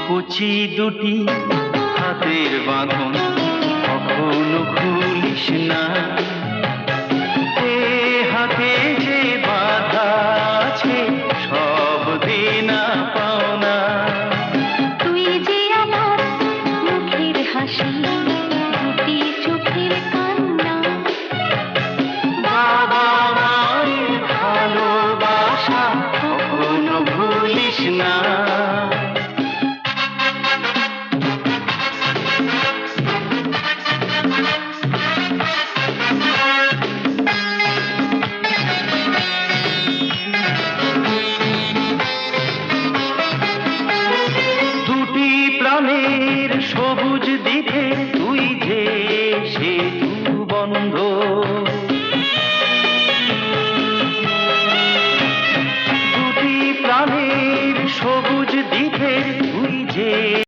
কচি দুটি হাতের বাঁধন কখনো খুলিস না। এ হাতে যে বাঁধা আছে সব দেনা পাওনা। তুই যে আমার মুখের হাসি, দুটি চোখের কান্না। বাবা মায়ের ভালোবাসা কখনো ভুলিস না। দুটি প্রাণের সবুজ দিকে তুই যে সেতু বন্ধ। দুটি প্রাণের সবুজ দিকে তুই যে